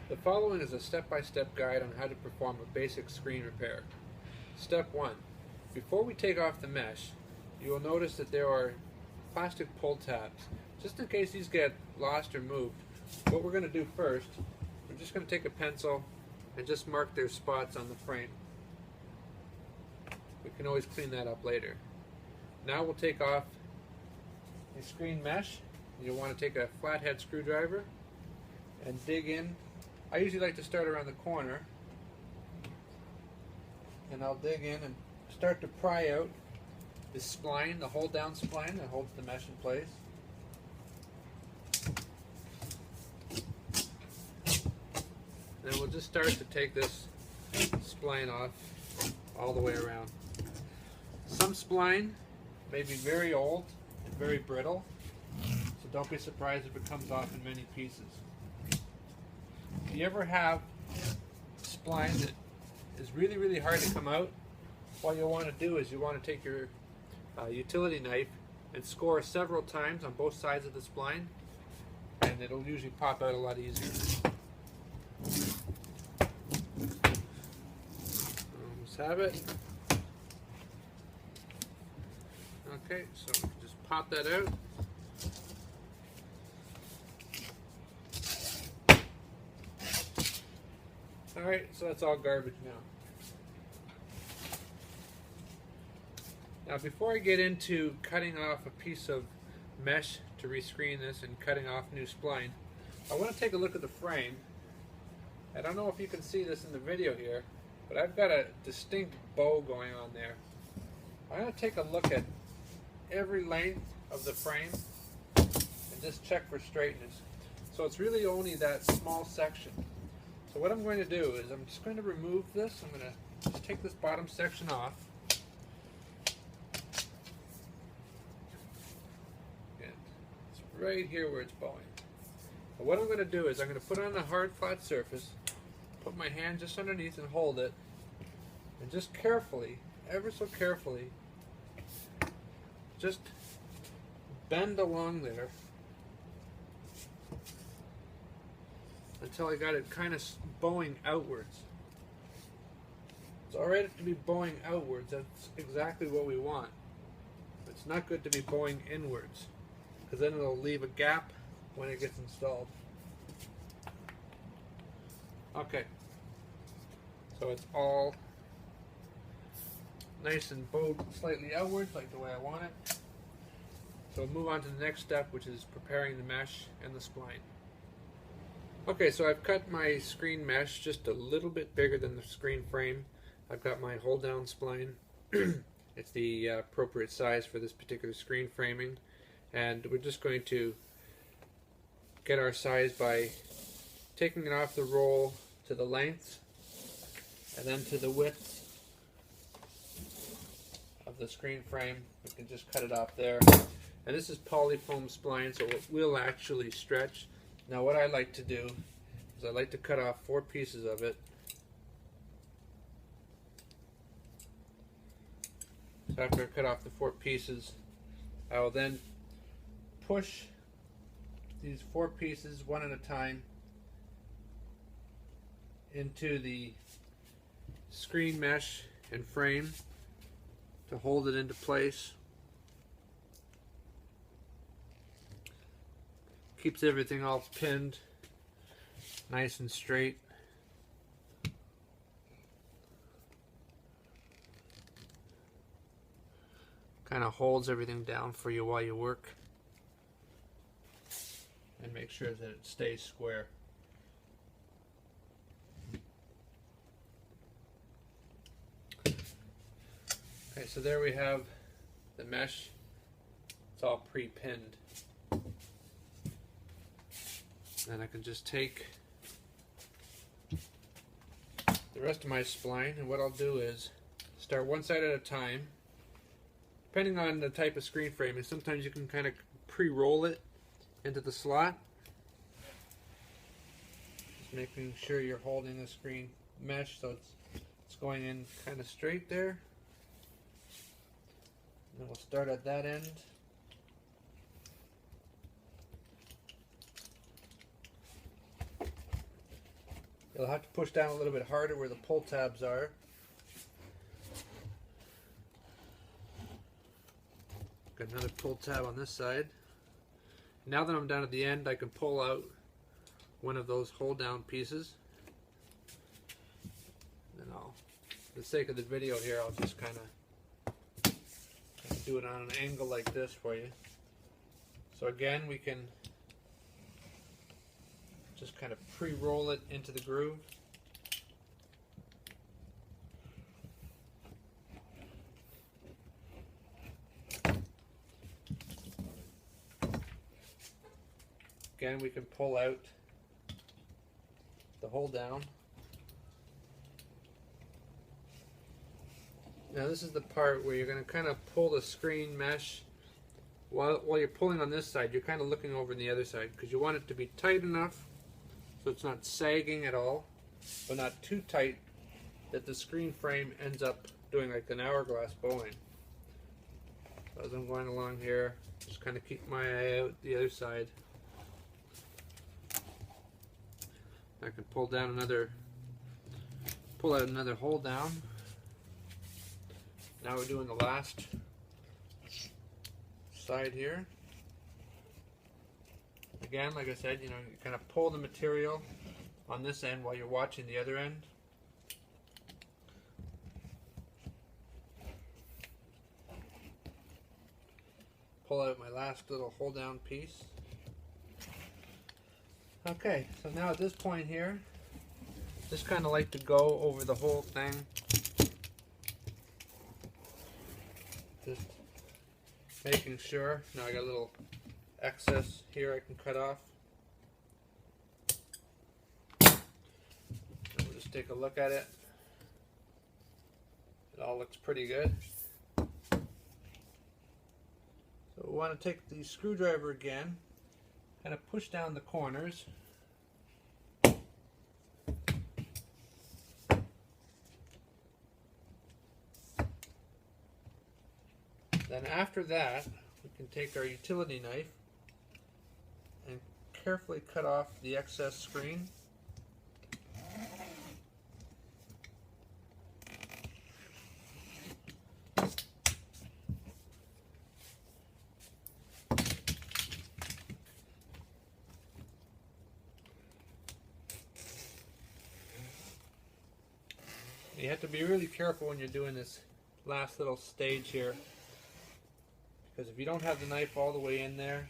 The following is a step-by-step guide on how to perform a basic screen repair. Step 1. Before we take off the mesh, you will notice that there are plastic pull tabs. Just in case these get lost or moved, what we're going to do first, we're just going to take a pencil and just mark their spots on the frame. We can always clean that up later. Now we'll take off the screen mesh. You'll want to take a flathead screwdriver and dig in. I usually like to start around the corner, and I'll dig in and start to pry out the spline, the hold down spline that holds the mesh in place. Then we'll just start to take this spline off all the way around. Some spline may be very old and very brittle, so don't be surprised if it comes off in many pieces. If you ever have spline that is really, really hard to come out, what you'll want to do is you want to take your utility knife and score several times on both sides of the spline, and it'll usually pop out a lot easier. Almost have it. Okay, so just pop that out. Alright, so that's all garbage now. Now before I get into cutting off a piece of mesh to rescreen this and cutting off new spline, I want to take a look at the frame. I don't know if you can see this in the video here, but I've got a distinct bow going on there. I'm going to take a look at every length of the frame and just check for straightness. So it's really only that small section. So what I'm going to do is I'm just going to remove this. I'm going to just take this bottom section off. And it's right here where it's bowing. And what I'm going to do is I'm going to put it on a hard flat surface, put my hand just underneath and hold it, and just carefully, ever so carefully, just bend along there until I got it kind of bowing outwards. It's alright to be bowing outwards, that's exactly what we want. It's not good to be bowing inwards, because then it'll leave a gap when it gets installed. Okay, so it's all nice and bowed slightly outwards, like the way I want it. So we'll move on to the next step, which is preparing the mesh and the spline. Okay, so I've cut my screen mesh just a little bit bigger than the screen frame. I've got my hold down spline. It's the appropriate size for this particular screen framing. And we're just going to get our size by taking it off the roll to the length and then to the width of the screen frame. We can just cut it off there. And this is polyfoam spline, so it will actually stretch. Now what I like to do is I like to cut off 4 pieces of it. So after I cut off the 4 pieces, I will then push these 4 pieces one at a time into the screen mesh and frame to hold it into place. Keeps everything all pinned nice and straight. Kind of holds everything down for you while you work, and make sure that it stays square. Okay, so there we have the mesh. It's all pre-pinned. Then I can just take the rest of my spline, and what I'll do is start one side at a time. Depending on the type of screen framing, sometimes you can kind of pre-roll it into the slot. Just making sure you're holding the screen mesh so it's going in kind of straight there. And then we'll start at that end. You'll have to push down a little bit harder where the pull tabs are. Got another pull tab on this side. Now that I'm down at the end, I can pull out one of those hold down pieces. And I'll, for the sake of the video here, I'll just kind of do it on an angle like this for you. So again, we can just kind of pre-roll it into the groove. Again, we can pull out the hold down. Now this is the part where you're going to kind of pull the screen mesh. While you're pulling on this side, you're kind of looking over on the other side because you want it to be tight enough so it's not sagging at all, but not too tight that the screen frame ends up doing like an hourglass bowing. So as I'm going along here, just kind of keep my eye out the other side. I can pull out another hold down. Now we're doing the last side here. Again, like I said, you kind of pull the material on this end while you're watching the other end. Pull out my last little hold down piece. Okay, so now at this point here, just kind of like to go over the whole thing. Just making sure. Now I got a little excess here I can cut off. And we'll just take a look at it. It all looks pretty good. So we want to take the screwdriver again, kind of push down the corners. Then after that, we can take our utility knife and carefully cut off the excess screen. You have to be really careful when you're doing this last little stage here, because if you don't have the knife all the way in there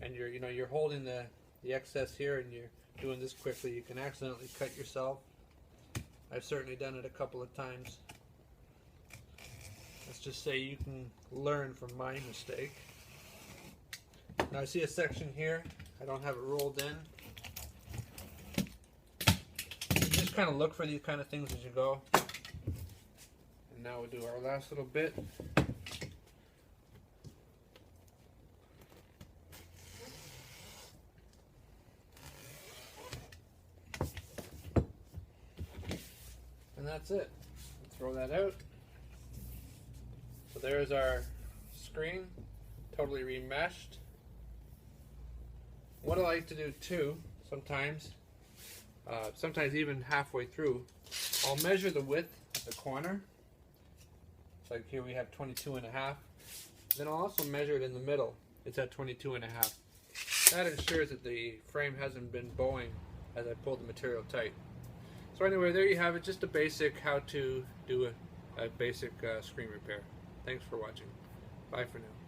and you're holding the excess here and you're doing this quickly, you can accidentally cut yourself. I've certainly done it a couple of times. Let's just say you can learn from my mistake. Now I see a section here, I don't have it rolled in. You just kind of look for these kind of things as you go. And now we'll do our last little bit. And that's it. Throw that out. So there's our screen, totally remeshed. What I like to do too, sometimes even halfway through, I'll measure the width at the corner. Like here we have 22.5. Then I'll also measure it in the middle. It's at 22.5. That ensures that the frame hasn't been bowing as I pull the material tight. So anyway, there you have it, just a basic how to do a basic screen repair. Thanks for watching. Bye for now.